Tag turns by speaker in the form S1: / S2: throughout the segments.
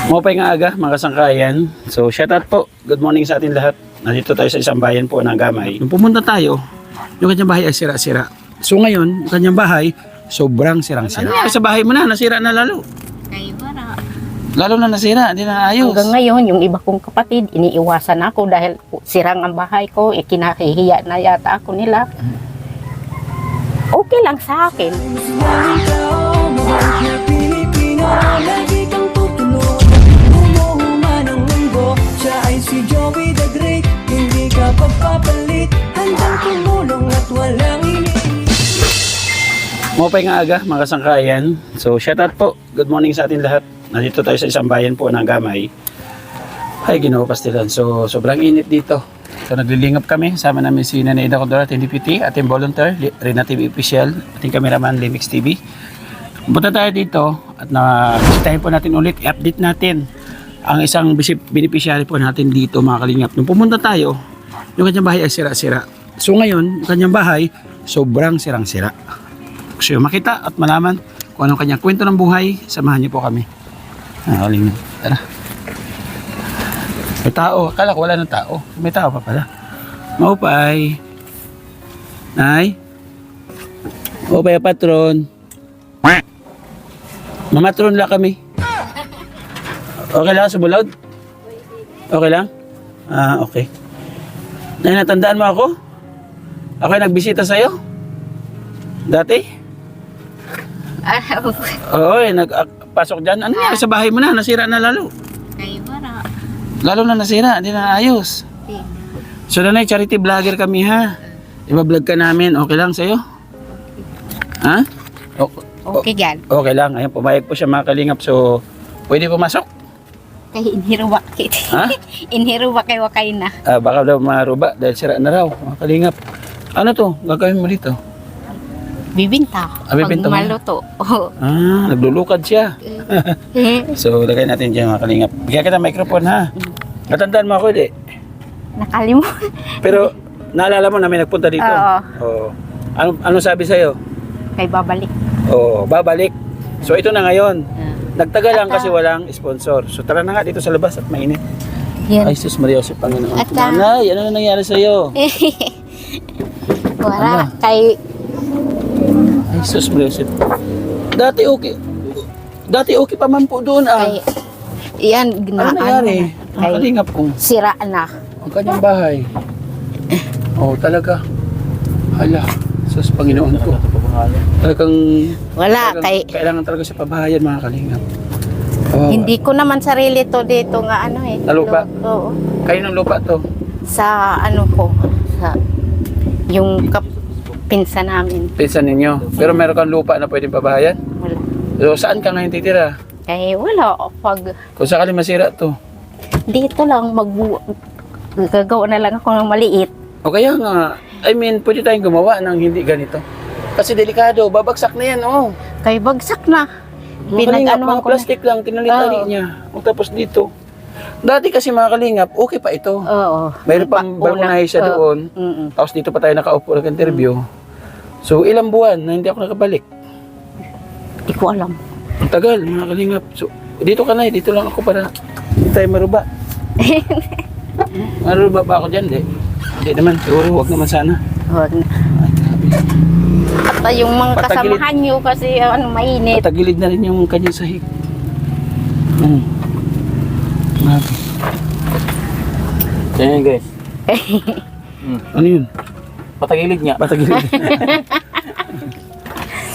S1: Mapay nga aga, mga kasangkayan. So, shout out po. Good morning sa atin lahat. Nandito tayo sa isang bayan po ng Gamay. Nung pumunta tayo, yung kanyang bahay ay sira-sira. So, ngayon, yung kanyang bahay, sobrang sirang-sira. Ano sa bahay mo na? Nasira na lalo.
S2: Kay wala.
S1: Lalo na nasira, hindi na ayos.
S2: Hanggang ngayon, yung iba kong kapatid, iniiwasan ako dahil sirang ang bahay ko, kinahihiya na yata ako nila. Okay lang sa akin.
S3: Si Joey the Great, hindi ka pagpapalit, handang tumulong at walang
S1: Mapay nga aga, mga kasangkayan. So, shout out po. Good morning sa atin lahat. Nandito tayo sa isang bayan po ng Gamay. Ay, Ginoo Pastilan. So, sobrang init dito. So, naglilingap kami. Sama namin si Nanay Ida Condora, ating deputy, ating volunteer, Rina TV official, ating cameraman, Limix TV. Punta tayo dito at bisitahin po natin ulit. I-update natin ang isang beneficiary po natin dito, mga kalingap. Nung pumunta tayo, yung kanyang bahay ay sira-sira. So ngayon, yung kanyang bahay, sobrang sirang-sira. So makita at malaman kung anong kanyang kwento ng buhay, samahan niyo po kami. Kalingap, tara. May tao, akala ko wala ng tao. May tao pa pala. Maupay. Nay. Maupay, patron. Mamatron lang kami. Okay lang, subulod? Okay lang? Okay. Natandaan mo ako? Ako ay nagbisita sa'yo? Dati? Oo, nagpasok dyan. Ano nangyari sa bahay mo na? Nasira na lalo.
S2: Kay wala.
S1: Lalo na nasira, hindi na ayos. So, nanay, charity vlogger kami ha. Iba-vlog ka namin. Okay lang sa'yo? Ha?
S2: Okay gan.
S1: Okay lang. Ayun, pumayag po siya mga kalingap. So, pwede pumasok?
S2: Kay inhiruwa kit.
S1: Ha?
S2: Inhiruwa kay wakay na.
S1: Baka daw maruba dahil sira na raw, mga kalingap. Ano to? Gagawin mo dito?
S2: Bibinta.
S1: Bibinta mo?
S2: Pag maluto. Oh.
S1: Naglulukad siya. So, lagay natin dyan mga kalingap. Bigyan kita microphone ha. Natandaan mo ako, di?
S2: Nakalimut.
S1: Pero, naalala mo na may nagpunta dito? Oo. Ano sabi sa'yo?
S2: Kay babalik.
S1: Oo, babalik. So, ito na ngayon. Nagtagal lang kasi walang sponsor. So, tara na nga dito sa labas at mainit.
S2: Yan.
S1: Ay, sus Maria Joseph, Panginoon.
S2: At,
S1: Nanay, ano na nangyari sa'yo?
S2: Wala.
S1: Ano?
S2: Kay
S1: Ay, sus Maria Joseph. Dati okay pa man po doon
S2: kay yan
S1: Ano nangyari? Ang
S2: kay
S1: kalingap ko.
S2: sira na.
S1: Ang kanyang bahay. Oo, talaga. Hala, sus Panginoon ko. Talagang
S2: Wala. Kay
S1: kailangan talaga sa pabahayan mga kalingap. Oh,
S2: hindi ko naman sarili to dito nga ano eh.
S1: Na lupa?
S2: Oo.
S1: Kayo ng lupa to?
S2: Sa ano ko. Sa yung pinsan namin.
S1: Pinsan ninyo. Pero meron kang lupa na pwedeng pabahayan?
S2: Wala.
S1: So, saan ka ngayon titira?
S2: Kaya wala. Pag
S1: Kung sakali masira to.
S2: dito lang gagawa na lang ako ng maliit.
S1: O kaya nga, I mean, pwede tayong gumawa ng hindi ganito. Kasi delikado, babagsak na yan, oh.
S2: Kay bagsak na.
S1: Mga kalingap, mga
S2: ko na.
S1: plastic lang, tinalit-tali
S2: Oo.
S1: niya. O tapos dito. Dati kasi mga kalingap, okay pa ito.
S2: Oo.
S1: Mayroon pang balkonahe siya doon. Tapos dito pa tayo nakaupo nag-interview. So, ilang buwan na hindi ako nakabalik.
S2: Hindi ko alam.
S1: Ang tagal, mga kalingap. So, dito ka na, dito lang ako para hindi tayo maruba. Maruba ba ako dyan? Hindi naman, siguro huwag naman sana.
S2: Huwag na.
S1: Ay, grabe.
S2: At yung mga
S1: Patagilid.
S2: kasamahan nyo kasi ano mainit.
S1: Patagilid na rin yung kanyang sahig. Grabe.
S4: Yan guys.
S1: Ano yun?
S4: Patagilid nga.
S1: Patagilid.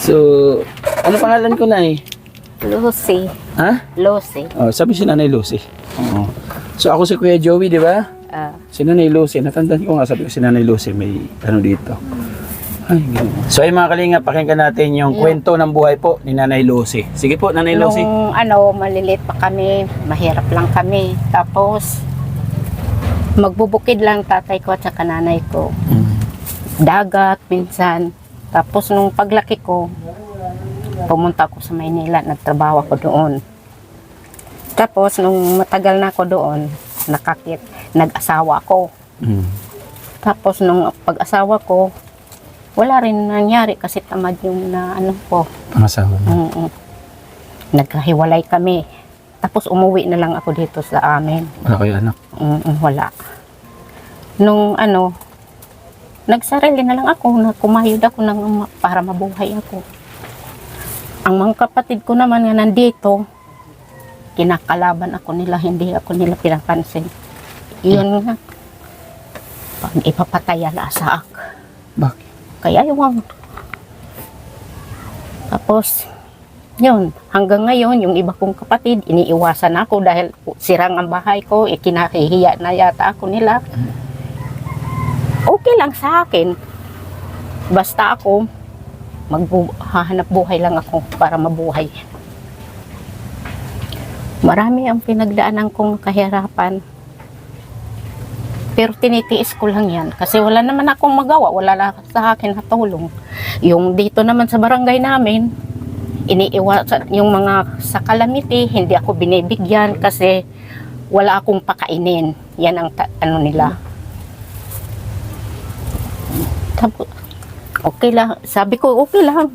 S1: So, ano pangalan ko na eh?
S2: Lucy.
S1: Ha?
S2: Lucy.
S1: Oh, sabi si Nanay Lucy. Oo. So, ako si Kuya Joey, di ba? Si Nanay Lucy. Natandaan ko nga, sabi ko si Nanay Lucy, may ano dito. Ay, ganun. So, ay mga kalinga, pakinggan natin yung kwento ng buhay po ni Nanay Lucy. Sige po, Nanay Lucy.
S2: Nung maliliit pa kami, mahirap lang kami. Tapos, magbubukid lang tatay ko at saka nanay ko. Dagat, minsan. Tapos, nung paglaki ko, pumunta ako sa Maynila, nagtrabaho ako doon. Tapos, nung matagal na ako doon, nag-asawa ako. Tapos, nung pag-asawa ko, wala rin nangyari kasi tamad yung na ano ko.
S1: Pangasawa mo.
S2: Nagkahiwalay kami. Tapos umuwi na lang ako dito sa amin.
S1: Wala kayo anak?
S2: Wala. Nung nagsarili na lang ako, kumayod ako para mabuhay ako. Ang mga kapatid ko naman nga nandito, kinakalaban ako nila, hindi ako nila pinapansin. Iyon nga, pag ipapatay ala sa ak.
S1: Bakit?
S2: Kaya yung tapos, yun, hanggang ngayon, yung iba kong kapatid, iniiwasan ako dahil sirang ang bahay ko, ikinahihiya na yata ako nila. Okay lang sa akin. Basta ako, hahanap buhay lang ako para mabuhay. Marami ang pinagdaanan kong kahirapan. Pero tinitiis ko lang yan. Kasi wala naman akong magawa. Wala lang sa akin na tulong. Yung dito naman sa barangay namin, iniiwasan yung mga sa calamity, hindi ako binibigyan kasi wala akong pakainin. Yan ang ano nila. Tapos, okay lang. Sabi ko, okay lang.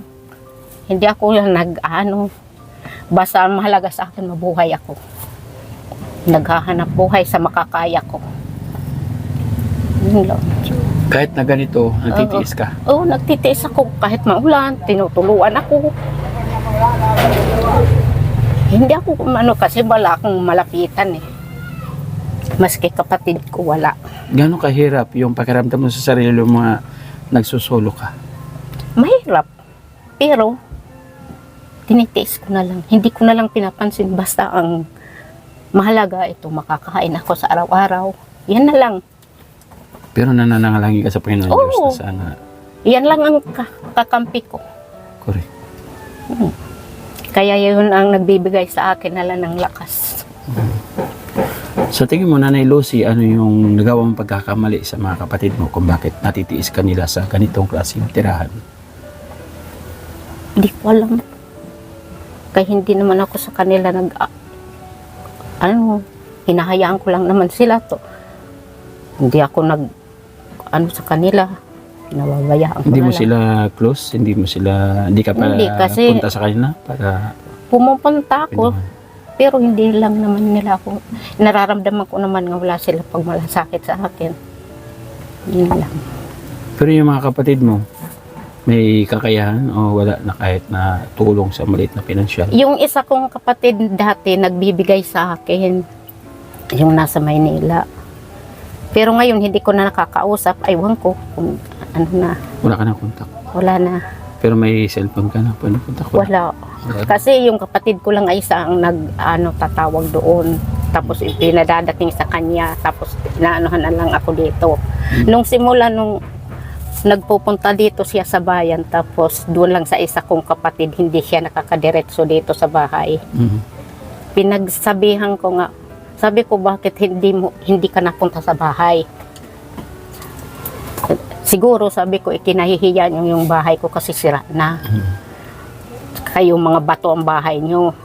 S2: Hindi ako yung basta ang mahalaga sa akin, mabuhay ako. Naghahanap buhay sa makakaya ko. Yun lang.
S1: Kahit na ganito, nagtitiis ka?
S2: Oo, nagtitiis ako. Kahit maulan, tinutuluan ako. Hindi ako kasi wala akong malapitan eh. Maski kapatid ko, wala.
S1: Gano'ng kahirap yung pakiramdam mo sa sarili mo mga nagsusolo ka?
S2: Mahirap. Pero, tinitiis ko na lang. Hindi ko na lang pinapansin. Basta ang mahalaga ito, makakain ako sa araw-araw. Yan na lang.
S1: Pero nananalangin ka sa Panginoon Diyos na sana.
S2: Yan lang ang kakampi ko.
S1: Correct.
S2: Kaya yun ang nagbibigay sa akin na lang ng lakas.
S1: Sa tingin mo, Nanay Lucy, ano yung nagawa mong pagkakamali sa mga kapatid mo kung bakit natitiis ka nila sa ganitong klaseng tirahan?
S2: Hindi ko alam. Kaya hindi naman ako sa kanila hinahayaan ko lang naman sila to. Hindi ako sa kanila. Nababayaan ko
S1: Hindi mo
S2: na lang.
S1: sila close? Hindi ka pa
S2: Hindi, kasi
S1: punta sa kanila? Para
S2: pumupunta ako, pero hindi lang naman nila ako. Nararamdaman ko naman nga wala sila pagmalasakit sa akin. Yun lang.
S1: Pero yung mga kapatid mo, may kakayahan o wala na kahit na tulong sa maliit na pinansyal?
S2: Yung isa kong kapatid dati nagbibigay sa akin, yung nasa Maynila. Pero ngayon hindi ko na nakakausap, aywan ko kung ano na.
S1: Wala ka na kontak?
S2: Wala na.
S1: Pero may cellphone ka na? Pwede kontak?
S2: Wala. Kasi yung kapatid ko lang ay isang tatawag doon. Tapos pinadadating sa kanya. Tapos inaanuhan na lang ako dito. Nung simula nung nagpupunta dito siya sa bayan, tapos doon lang sa isa kong kapatid, hindi siya nakakadiretso dito sa bahay. Pinagsabihan ko nga, sabi ko, bakit hindi ka napunta sa bahay? Siguro, sabi ko, ikinahihiya niyo yung bahay ko kasi sira na. Kayong mga bato ang bahay niyo.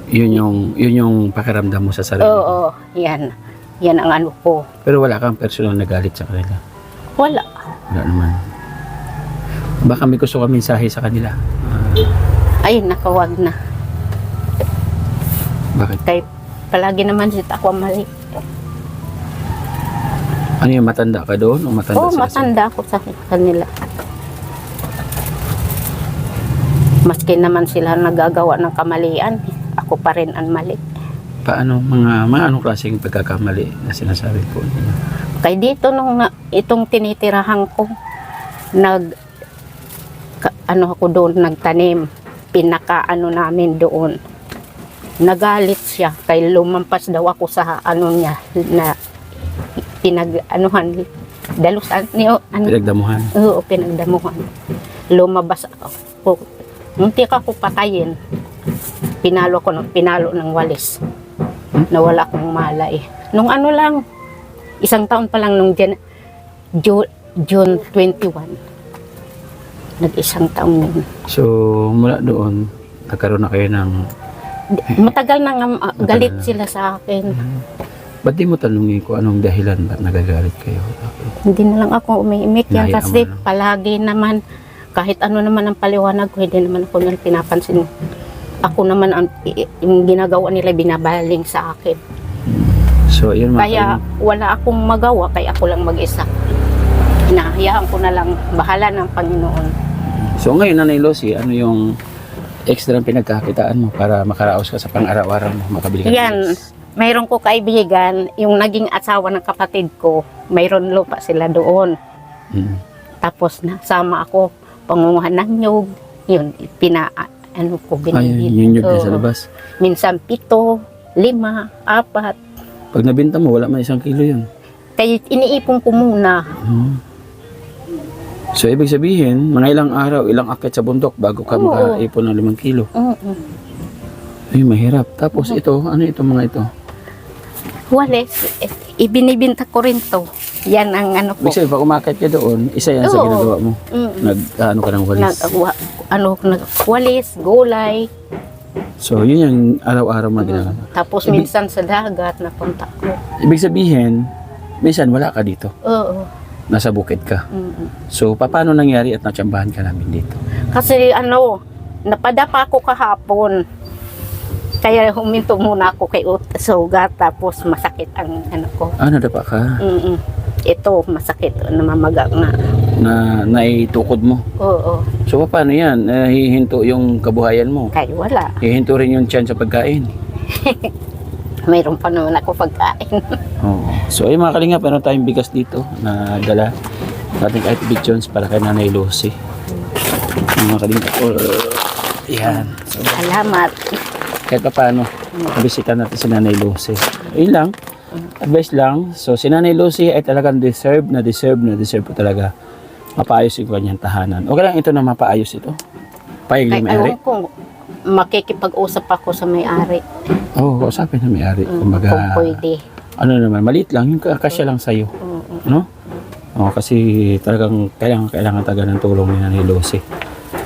S1: Yun yung pakiramdam mo sa sarili.
S2: Oo, yan. Yan ang ano ko.
S1: Pero wala kang personal na galit sa kanila?
S2: Wala.
S1: Wala naman. Baka may gusto ka mensahe sa kanila?
S2: Ay, nakawag na.
S1: Bakit?
S2: Kaya palagi naman ako mali.
S1: Ano yung matanda ka doon? O matanda
S2: Oo,
S1: sila
S2: matanda ako sa kanila. Maski naman sila nagagawa ng kamalian, ako pa rin ang mali.
S1: Paano? Mga anong klaseng pagkakamali na sinasabi po ninyo?
S2: Kaya dito nung itong tinitirahan ko, ako doon nagtanim, namin doon. Nagalit siya kay lumampas daw ako sa niya na dalusan niyo
S1: Pinagdamuhan?
S2: Oo, pinagdamuhan. Lumabas ako. Munti ka ko patayin. Pinalo ng walis. Nawala akong malay. Nung lang, isang taon pa lang nung June 21. Nag-isang taon yun.
S1: So, mula doon, nagkaroon na kayo ng...
S2: Matagal na nga galit sila sa akin.
S1: Ba't di mo tanungin ko anong dahilan ba't nagagalit kayo?
S2: Hindi na lang ako umiimik yan
S1: Nahiyaan
S2: kasi
S1: mo na.
S2: palagi naman, kahit ano naman ang paliwanag ko, hindi naman ako nang pinapansin. ako naman yung ginagawa nila binabaling sa akin.
S1: So, yun mga
S2: Kaya wala akong magawa, kaya ako lang mag-isa. Hinahayaan ko na lang, bahala ng Panginoon.
S1: So ngayon, Nanay Lucy, ano yung extra pinagkakitaan mo para makaraos ka sa pang-araw-araw mo, makabili ka ng
S2: Yan,
S1: bigas?
S2: mayroon ko kaibigan, yung naging asawa ng kapatid ko, mayroon lupa sila doon.
S1: Mm.
S2: Tapos nasama ako, pangunguhan ng nyug, yun, ano ko,
S1: Ay, yun yun sa
S2: Oo.
S1: labas.
S2: Minsan 7, 5, 4.
S1: Pag nabenta mo, wala man 1 kilo yun.
S2: Kaya iniipon ko muna.
S1: Hmm. So, ibig sabihin, mga ilang araw, ilang akit sa bundok bago ka
S2: Oo.
S1: makaipon ng 5 kilo.
S2: Oo.
S1: Ay, mahirap. Tapos ito, ano ito mga ito?
S2: Walis, ibinibinta ko rin to. Yan ang ano ko.
S1: Ibig sabihin, pag umakit ka doon, isa yan sa
S2: Oo.
S1: ginagawa mo.
S2: Mm.
S1: Nag-ano ka ng walis.
S2: Walis, gulay.
S1: So, yun yung araw-araw mo ginagawa.
S2: Tapos minsan sa dagat napunta ko.
S1: Ibig sabihin, minsan wala ka dito.
S2: Oo.
S1: Nasa bukid ka.
S2: Mm.
S1: So, paano nangyari at natsambahan ka namin dito?
S2: Kasi napadapa ako kahapon. Kaya huminto muna ako kay sugat, tapos masakit ang ano ko.
S1: Ah, nadapa ka.
S2: Ito, masakit, namamaga nga.
S1: Na naitukod mo.
S2: Oo,
S1: So, paano yan? Hihinto yung kabuhayan mo.
S2: kaya wala.
S1: Hihinto rin yung tiyan sa pagkain.
S2: Mayroon pa naman ako pagkain.
S1: Oo. So, ay mga kalingap, meron tayong bigas dito na dala. Ating kahit Big Jones para kay Nanay Lucy. Mga kalingap. Yan. So,
S2: Salamat.
S1: kahit pa paano, nabisita natin si Nanay Lucy. Ayun lang. Advice lang. So, si Nanay Lucy ay talagang deserve po talaga mapaayos yung kanyang tahanan. Okay lang ito na mapaayos ito. Payag
S2: Kaya
S1: yung may-ari.
S2: alam ko, makikipag-usap ako sa may-ari.
S1: Oo, kausapin na may-ari.
S2: Kung
S1: Kumbaga,
S2: pwede.
S1: ano naman, maliit lang. Yung kasya lang sa'yo. No? Oo, kasi talagang kailangan talaga ng tulong ni Nanay Lucy.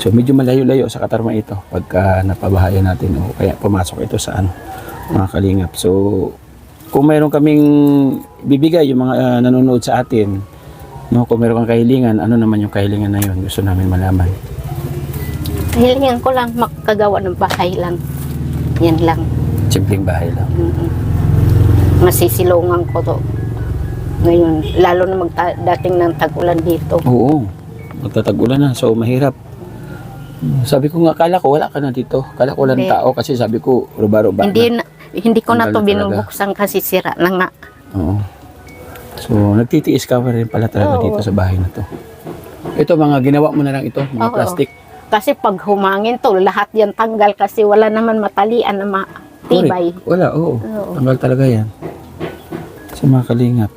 S1: So, medyo malayo-layo sa Katarma ito pagka napabahayan natin o kaya pumasok ito sa mga kalingap. So, kung mayroon kaming bibigay yung mga nanonood sa atin, no, kung mayroon kang kahilingan, ano naman yung kahilingan na yun? Gusto namin malaman.
S2: Hilingan ko lang makagawa ng bahay lang. Yan lang.
S1: Simpleng bahay lang.
S2: Masisilungan ko to. Ngayon, lalo na dating ng tag-ulan dito.
S1: Oo, magtatag-ulan na. So, mahirap. Sabi ko nga, kala ko wala ka na dito. Kala ko walang
S2: Hindi.
S1: tao kasi sabi ko, ruba-ruba na.
S2: Hindi ko na
S1: Tanggal
S2: to
S1: na talaga.
S2: binubuksan kasi sira na nga.
S1: Oo. So, nagtitiis ka pa rin pala talaga
S2: Oo.
S1: dito sa bahay na to. Ito, mga ginawa mo na lang ito, mga
S2: Oo.
S1: plastic.
S2: Kasi pag humangin to, lahat yan tanggal kasi wala naman matalian na matibay.
S1: Correct. Wala, oo.
S2: Oo.
S1: Tanggal talaga yan. So, mga kalingap.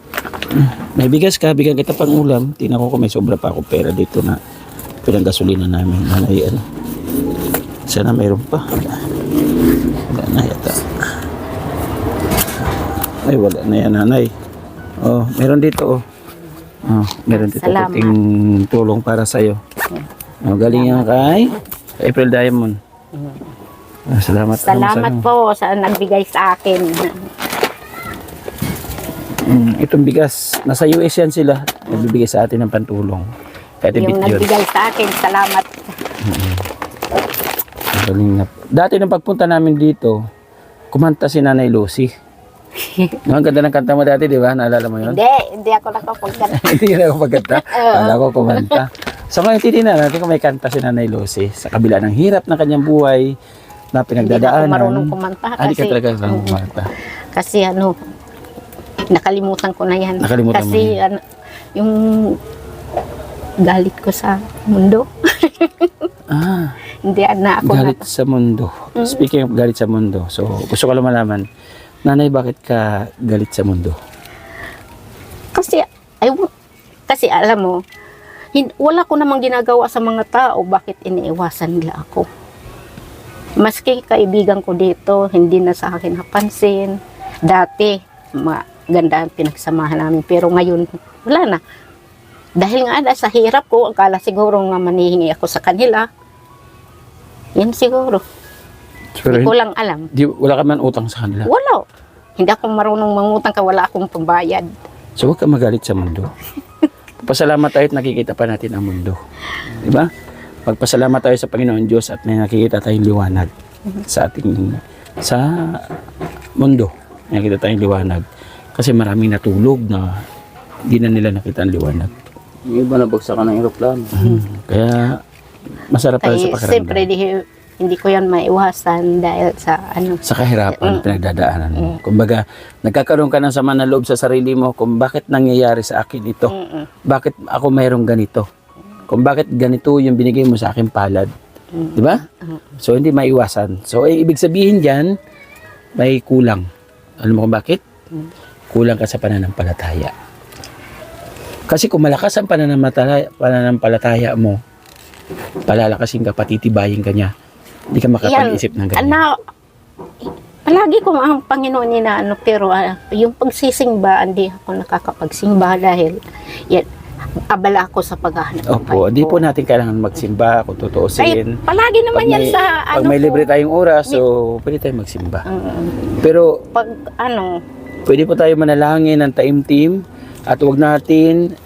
S1: May bigas ka, bigyan kita pang ulam. Tingnan ko kung may sobra pa ako pera dito na pinanggasolina namin. Nanay, ano. Sana mayroon pa. Wala na yata. Ay, wala na yan, nanay. Oh, meron dito, oh. Oh, meron dito
S2: Salamat.
S1: puting tulong para sa'yo. Oh, galing yan kay April Diamond. Ah, salamat.
S2: Salamat po sa nagbigay sa akin.
S1: Itong bigas, nasa US yan sila. Nagbibigay sa atin ng pantulong. Kahit
S2: Yung
S1: ibit yun.
S2: nagbigay sa akin, salamat.
S1: Galing na. Dati nung pagpunta namin dito, kumanta si Nanay Lucy. Ang ganda ng kanta mo dati, di ba? Naalala mo yun?
S2: Hindi ako nakapagkanta.
S1: Hindi na ako pagkanta. Kala ko kumanta. So ngayon titignan natin kung may kanta si Nanay Lucy sa kabila ng hirap ng kanyang buhay na
S2: Hindi na ako
S1: pinagdadaanan.
S2: marunong kumanta
S1: Hindi ka
S2: kasi,
S1: talaga marunong kumanta.
S2: kasi nakalimutan ko na yan.
S1: Nakalimutan mo
S2: kasi yung galit ko sa mundo.
S1: Ah,
S2: Hindi na ako
S1: galit sa mundo. Speaking of galit sa mundo, so gusto ko lang malaman, Nanay, bakit ka galit sa mundo?
S2: Kasi alam mo, wala ko namang ginagawa sa mga tao, bakit iniiwasan nila ako? Maski kaibigan ko dito, hindi na sa akin napansin. Dati, maganda ang pinagsamahan namin, pero ngayon, wala na. Dahil nga sa hirap ko, akala siguro nga manihingi ako sa kanila. Yan siguro.
S1: Pero
S2: Hindi ko lang alam.
S1: wala ka man utang sa kanila.
S2: Wala. Hindi ako marunong mangutang ka, wala akong pambayad.
S1: So huwag ka magalit sa mundo. Pasalamat tayo at nakikita pa natin ang mundo. Diba? Pagpasalamat tayo sa Panginoon Diyos at may nakikita tayong liwanag. sa mundo. Nakita tayong liwanag. Kasi maraming natulog na hindi na nila nakita ang liwanag.
S4: Yung iba nabagsakan ng aeroplano.
S1: Kaya masarap tayo sa
S2: Kaya siyempre
S1: pakiramdam.
S2: hindi ko yan maiwasan dahil sa ano.
S1: Sa kahirapan, pinagdadaanan mo. Kumbaga, nagkakaroon ka ng sama na loob sa sarili mo kung bakit nangyayari sa akin ito. Bakit ako mayroong ganito. Kung bakit ganito yung binigay mo sa akin palad. Di ba? So, hindi maiwasan. So, ibig sabihin dyan, may kulang. Alam mo kung bakit? Kulang ka sa pananampalataya. Kasi kung malakas ang pananampalataya mo, palalakasin ka, patitibayin ka niya. Hindi ka makapag-isip ng ganyan.
S2: Palagi ko ang Panginoon inaano, pero yung pagsisimba, hindi ako nakakapagsimba dahil yan, abala ako sa paghahanap.
S1: Opo, hindi po natin kailangan magsimba kung
S2: Ay,
S1: tutuusin.
S2: palagi naman yan sa
S1: Pag may libre tayong oras, so pwede tayong magsimba. Pero
S2: pag ano,
S1: pwede po tayo manalangin ng taimtim at huwag natin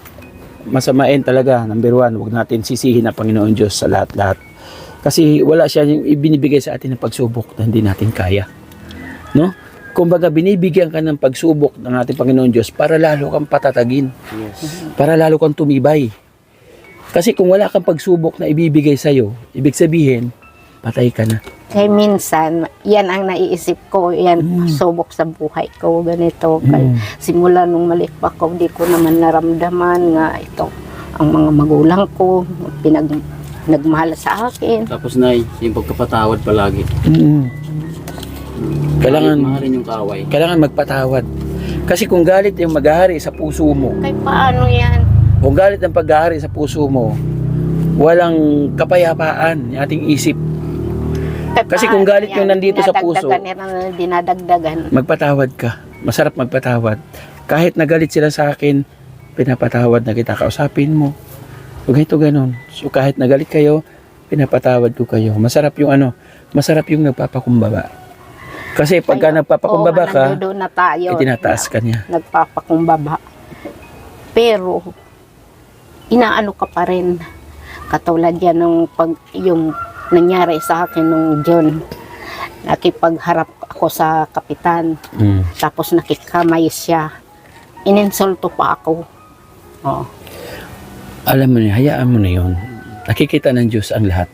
S1: masamain talaga. Number 1, huwag natin sisihin ang Panginoon Diyos sa lahat-lahat. Kasi wala siya yung ibinibigay sa atin ng pagsubok na hindi natin kaya. No? Kumbaga, binibigyan ka ng pagsubok ng ating Panginoon Diyos para lalo kang patatagin.
S4: Yes.
S1: Para lalo kang tumibay. Kasi kung wala kang pagsubok na ibibigay sa'yo, ibig sabihin, patay ka na.
S2: kaya minsan, yan ang naiisip ko, yan subok sa buhay ko, ganito. Kaya simula nung maliit pa ko, di ko naman naramdaman nga ito, ang mga magulang ko, nagmahal sa akin.
S4: Tapos yung pagkapatawad palagi.
S1: Kailangan,
S4: Mahalin yung kaaway.
S1: kailangan magpatawad. Kasi kung galit yung maghahari sa puso mo,
S2: Kaya paano yan?
S1: kung galit ang paghahari sa puso mo, walang kapayapaan yung ating isip. Kasi kung galit yung nandito sa puso,
S2: dinadagdagan.
S1: magpatawad ka. Masarap magpatawad. Kahit nagalit sila sa akin, pinapatawad na kita, kausapin mo. So, ganito ganon. So, kahit nagalit kayo, pinapatawad ko kayo. Masarap yung masarap yung nagpapakumbaba. Kasi pagka nagpapakumbaba ka,
S2: nandoon na tayo.
S1: itinataas ka niya.
S2: Nagpapakumbaba. Pero, inaano ka pa rin. Katulad yan yung nangyari sa akin nung June. Nakipagharap ako sa kapitan. Tapos nakikamay siya. Ininsulto pa ako. Oh.
S1: Alam mo na, hayaan mo na yun. Nakikita ng Diyos ang lahat.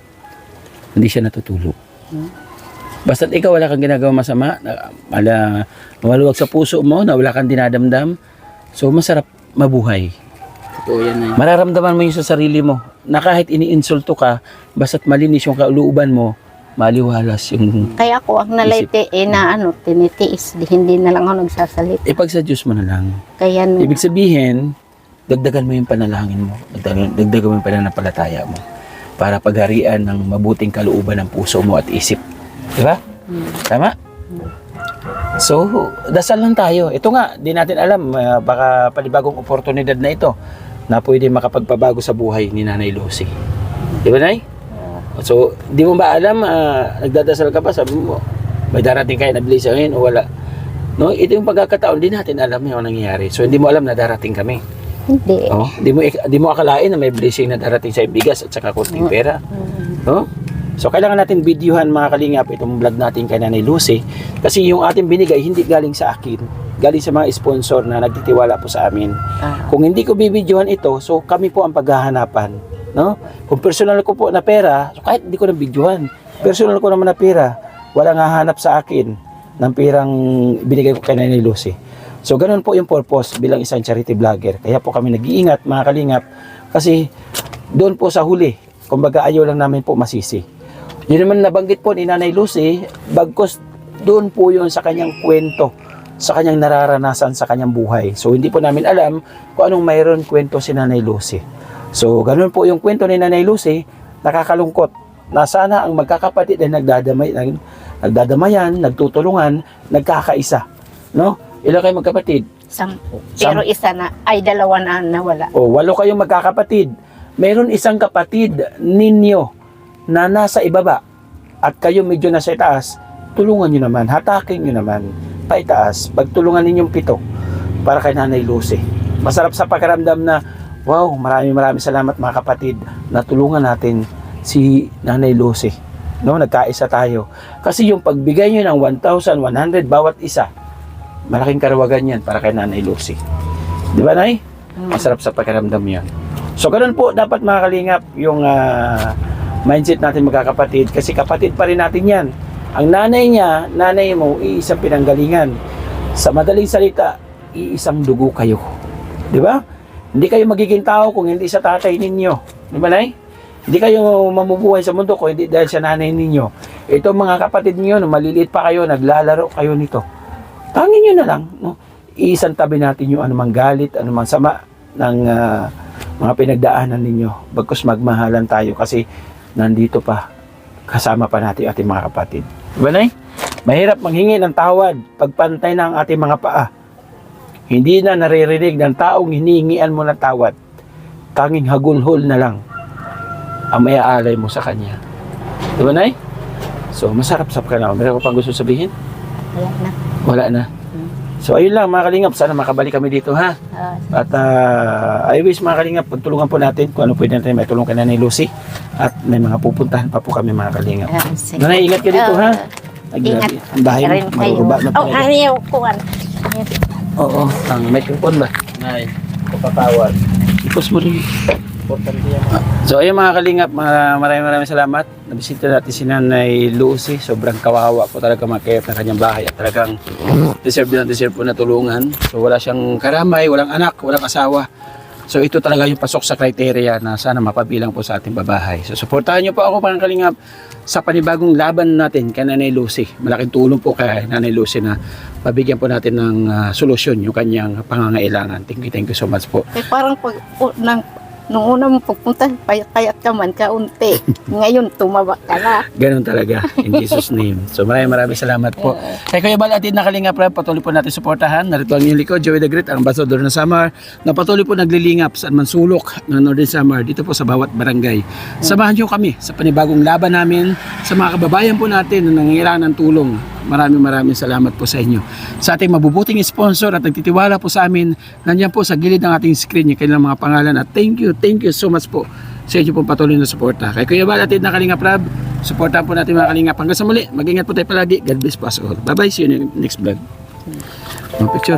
S1: Hindi siya natutulog. Basta't ikaw wala kang ginagawa masama, maluwag sa puso mo, na wala kang dinadamdam, so masarap mabuhay.
S4: Totoo yan na.
S1: Mararamdaman mo yun sa sarili mo, na kahit iniinsulto ka, basta't malinis yung kauluban mo, maliwalas yung...
S2: Kaya ako ang nalaite, tinitiis. Hindi na lang ako nagsasalita.
S1: Ipag sa Diyos mo na lang.
S2: Kaya
S1: Ibig sabihin, dagdagan mo yung panalangin mo, dagdagan mo yung pananampalataya mo, para pagharian ng mabuting kalooban ng puso mo at isip. Di ba? Tama? So, dasal lang tayo. Ito nga, di natin alam, baka panibagong oportunidad na ito na pwede makapagpabago sa buhay ni Nanay Lucy. Di ba, Nay? So, di mo ba alam, nagdadasal ka pa, sabi mo, may darating kayo na blessing o wala. No, ito yung pagkakataon, di natin alam yung nangyayari. So, hindi mo alam na darating kami.
S2: hindi.
S1: Oh, di mo akalain na may blessing na darating sa bigas at saka kunting pera. No? So, kailangan natin videohan mga kalingap itong vlog natin kay Nanay Lucy. Kasi yung ating binigay, hindi galing sa akin. Galing sa mga sponsor na nagtitiwala po sa amin. Kung hindi ko bibidyohan ito, so kami po ang paghahanapan. No? Kung personal ko po na pera, so kahit hindi ko na videohan, personal ko naman na pera, walang hahanap sa akin ng perang binigay ko kay Nanay Lucy. So, ganun po yung purpose bilang isang charity vlogger. Kaya po kami nag-iingat mga kalingap kasi doon po sa huli, kumbaga ayaw lang namin po masisi. Yun naman nabanggit po ni Nanay Lucy, bagkos doon po yun sa kanyang kwento, sa kanyang nararanasan sa kanyang buhay. So, hindi po namin alam kung anong mayroon kwento si Nanay Lucy. So, ganun po yung kwento ni Nanay Lucy, nakakalungkot na sana ang magkakapatid ay nagdadamayan, nagtutulungan, nagkakaisa. No? Ilan kayo magkapatid?
S2: 10. Pero isa na, ay 2 na nawala.
S1: O, 8 kayong magkakapatid. Meron isang kapatid ninyo na nasa ibaba at kayo medyo nasa itaas, tulungan nyo naman, hatakin nyo naman paitaas, pagtulungan ninyong 7 para kay Nanay Lucy. Masarap sa pakiramdam na, wow, maraming salamat mga kapatid na tulungan natin si Nanay Lucy. no, nagkaisa tayo. Kasi yung pagbigay nyo ng 1,100 bawat isa, malaking karawagan yan para kay Nanay Lucy. Di ba, Nay? Masarap sa pakiramdam yan. So, ganun po dapat mga kalingap yung mindset natin magkakapatid kasi kapatid pa rin natin yan. Ang nanay niya, nanay mo, iisang pinanggalingan. Sa madaling salita, iisang dugo kayo. Di ba? Hindi kayo magiging tao kung hindi sa tatay ninyo. Di ba, Nay? Hindi kayo mamubuhay sa mundo kung hindi dahil sa nanay ninyo. Ito mga kapatid niyo, no, maliliit pa kayo, naglalaro kayo nito. Tangin nyo na lang, no? Iisang tabi natin yung anumang galit, anumang sama ng mga pinagdaanan ninyo. Bagkus magmahalan tayo kasi nandito pa, kasama pa natin ating mga kapatid. Diba, Nay? Mahirap manghingi ng tawad pagpantay ng ating mga paa. Hindi na naririnig ng taong hinihingian mo ng tawad. Tanging hagulhol na lang ang may aalay mo sa kanya. Diba, Nay? So, masarap sa ka na. Meron ko pang gusto sabihin?
S2: Wala na.
S1: Wala na. So, ayun lang mga kalingap. Sana makabalik kami dito, ha? At I wish mga kalingap, pagtulungan po natin kung ano pwede natin may tulong kay Nanay Lucy. At may mga pupuntahan pa po kami mga kalingap. Nanay, ingat ka dito, ha?
S2: Ingat.
S1: Ang bahay mo, maruruba na
S2: Oh,
S1: talaga.
S2: ayaw kuwan.
S1: Oo, ang microphone ba?
S4: Nay, kapatawad.
S1: Ipos mo rin.
S4: Importante yan.
S1: So ayun mga kalingap, maraming salamat. Nabisita natin si Nanay Lucy. Sobrang kawawa po talaga makayap na kanyang bahay at talagang deserve po na tulungan. So wala siyang karamay, walang anak, walang asawa. So ito talaga yung pasok sa criteria na sana mapabilang po sa ating babahay. So suportahan niyo po ako mga kalingap sa panibagong laban natin kay Nanay Lucy. Malaking tulong po kay Nanay Lucy na pabigyan po natin ng solusyon yung kanyang pangangailangan. Thank you so much po.
S2: Eh, parang nung una mo pagpunta, payat ka man kaunti. Ngayon, tumaba ka na.
S1: Ganun talaga, in Jesus' name. So maraming salamat po. Kay Kuya Bal, atid na Kalingap Rab, patuloy po natin suportahan. Narito ang inyong likod, Joey the Great, ang ambassador ng Samar, na patuloy po naglilingap sa mansulok ng Northern Samar, dito po sa bawat barangay. Samahan niyo kami sa panibagong laban namin, sa mga kababayan po natin na nangangailangan ng tulong. Maraming salamat po sa inyo. Sa ating mabubuting sponsor at nagtitiwala po sa amin, nandiyan po sa gilid ng ating screen yung kanilang mga pangalan. At thank you so much po sa inyo pong patuloy na suporta. Kay Kuya Bal, atid na Kalingap Rab, suportahan po natin mga Kalingap. Hanggang sa muli, mag-ingat po tayo palagi. God bless po us all. Bye-bye, see you in the next vlog. Mga picture,